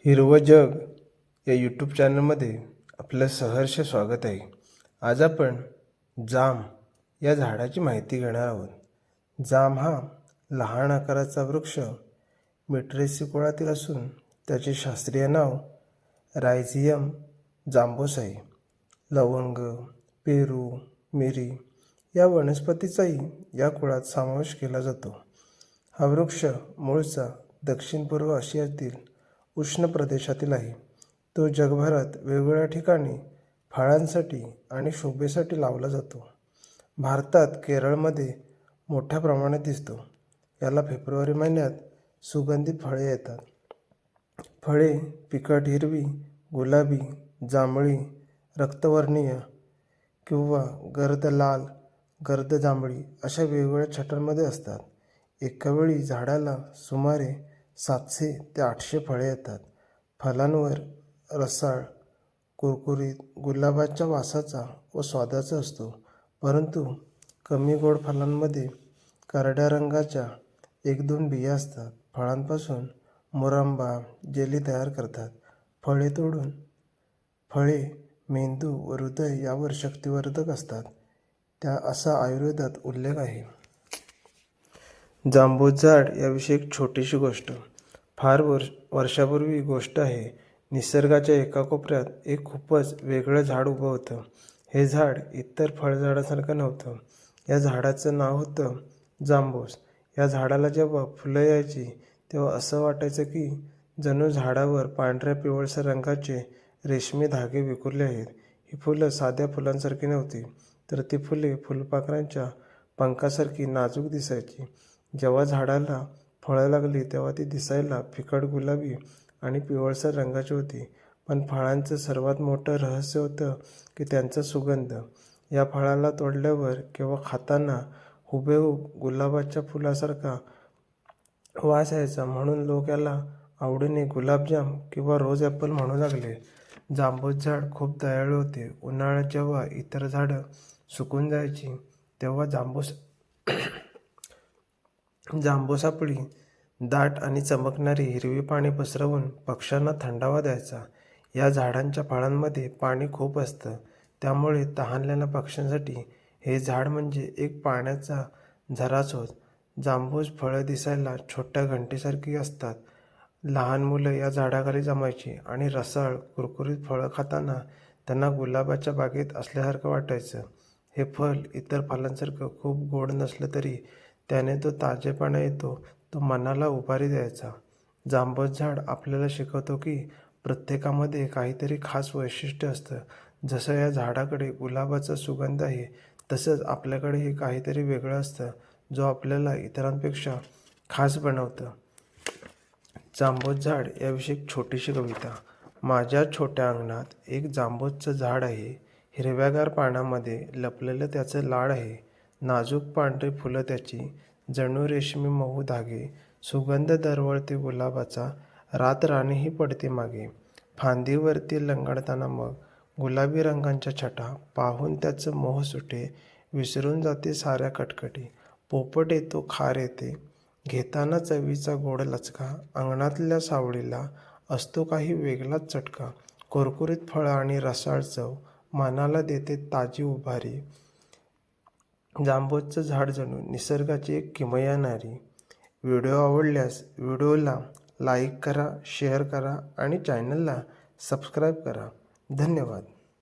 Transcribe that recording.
हिरवं जग या यूट्यूब चॅनलमध्ये आपलं सहर्ष स्वागत आहे. आज आपण जाम या झाडाची माहिती घेणार आहोत. जाम हा लहान आकाराचा वृक्ष मिट्रेसी कुळातील असून त्याचे शास्त्रीय नाव रायझियम जांबोस आहे. लवंग, पेरू, मिरी या वनस्पतीचाही या कुळात समावेश केला जातो. हा वृक्ष मूळचा दक्षिण पूर्व आशियातील उष्ण प्रदेशातील आहे. तो जगभरात वेगवेगळ्या ठिकाणी फळांसाठी आणि शोभेसाठी लावला जातो. भारतात केरळमध्ये मोठ्या प्रमाणात दिसतो. याला फेब्रुवारी महिन्यात सुगंधित फळे येतात. फळे फिकट हिरवी, गुलाबी, जांभळी, रक्तवर्णीय किंवा गर्द लाल, गर्द जांभळी अशा वेगवेगळ्या छटांमध्ये असतात. एका वेळी झाडाला सुमारे 700 ते 800 फळे येतात. फळांवर रसाळ, कुरकुरीत, गुलाबाच्या वासाचा व स्वादाचा असतो, परंतु कमी गोड फळांमध्ये करड्या रंगाच्या 1-2 बिया असतात. फळांपासून मुरंबा, जेली तयार करतात. फळे तोडून फळे मेंदू व हृदय यावर शक्तिवर्धक असतात, त्या असा आयुर्वेदात उल्लेख आहे. जांबूस झाड याविषयी एक छोटीशी गोष्ट. फार वर्षापूर्वी गोष्ट आहे. निसर्गाच्या एका कोपऱ्यात एक खूपच वेगळं झाड उभं होतं. हे झाड इतर फळझाडासारखं नव्हतं. या झाडाचं नाव होतं जांबूस. या झाडाला जेव्हा फुलं यायची तेव्हा असं वाटायचं की जणू झाडावर पांढऱ्या पिवळसर रंगाचे रेशमी धागे विखुरले आहेत. ही फुलं साध्या फुलांसारखी नव्हती, तर ती फुले फुलपाखरांच्या पंखासारखी नाजूक दिसायची. जेव्हा झाडाला फळं लागली तेव्हा ती दिसायला फिकट गुलाबी आणि पिवळसर रंगाची होती. पण फळांचं सर्वात मोठं रहस्य होतं की त्यांचा सुगंध. या फळाला तोडल्यावर किंवा खाताना हुबेहूब गुलाबाच्या फुलासारखा वास यायचा. म्हणून लोक याला आवडीने गुलाबजाम किंवा रोज ॲपल म्हणू लागले. जांबूस झाड खूप दयाळू होते. उन्हाळ्यात जेव्हा इतर झाडं सुकून जायची तेव्हा जांबूसापळी दाट आणि चमकणारी हिरवी पाने पसरवून पक्ष्यांना थंडावा द्यायचा. या झाडांच्या फळांमध्ये पाणी खूप असतं, त्यामुळे तहानलेल्या पक्ष्यांसाठी हे झाड म्हणजे एक पाण्याचा झराच होत. जांबूस फळं दिसायला छोट्या घंटेसारखी असतात. लहान मुलं या झाडाखाली जमायची आणि रसाळ कुरकुरीत फळं खाताना त्यांना गुलाबाच्या बागेत असल्यासारखं वाटायचं. हे फळ इतर फळांसारखं खूप गोड नसलं तरी त्याने जो ताजेपणा येतो तो मनाला उभारी द्यायचा. जांबूस झाड आपल्याला शिकवतो की प्रत्येकामध्ये काहीतरी खास वैशिष्ट्य असतं. जसं या झाडाकडे गुलाबाचा सुगंध आहे, तसंच आपल्याकडेही काहीतरी वेगळं असतं जो आपल्याला इतरांपेक्षा खास बनवतं. जांबूस झाड याविषयी एक छोटीशी कविता. माझ्या छोट्या अंगणात एक जांबूसचं झाड आहे. हिरव्यागार पानांमध्ये लपलेलं त्याचं लाड आहे. नाजूक पांढरी फुलं त्याची, जणू रेशमी मऊ धागे. सुगंध दरवळते गुलाबाचा, रातराणीही पडते मागे. फांदीवरती लंगडताना मग गुलाबी रंगाच्या छटा, पाहून त्याचं मोह सुटे. विसरून जाते साऱ्या कटकटी. पोपट येतो, खार येते, घेताना चवीचा गोड लचका. अंगणातल्या सावळीला असतो काही वेगळाच चटका. कुरकुरीत फळं आणि रसाळ चव मनाला देते ताजी उभारी. जांबूसचं झाड जणू निसर्गाची एक किमया नारी. व्हिडिओ आवडल्यास व्हिडिओला लाईक करा, शेअर करा आणि चॅनलला सबस्क्राईब करा. धन्यवाद.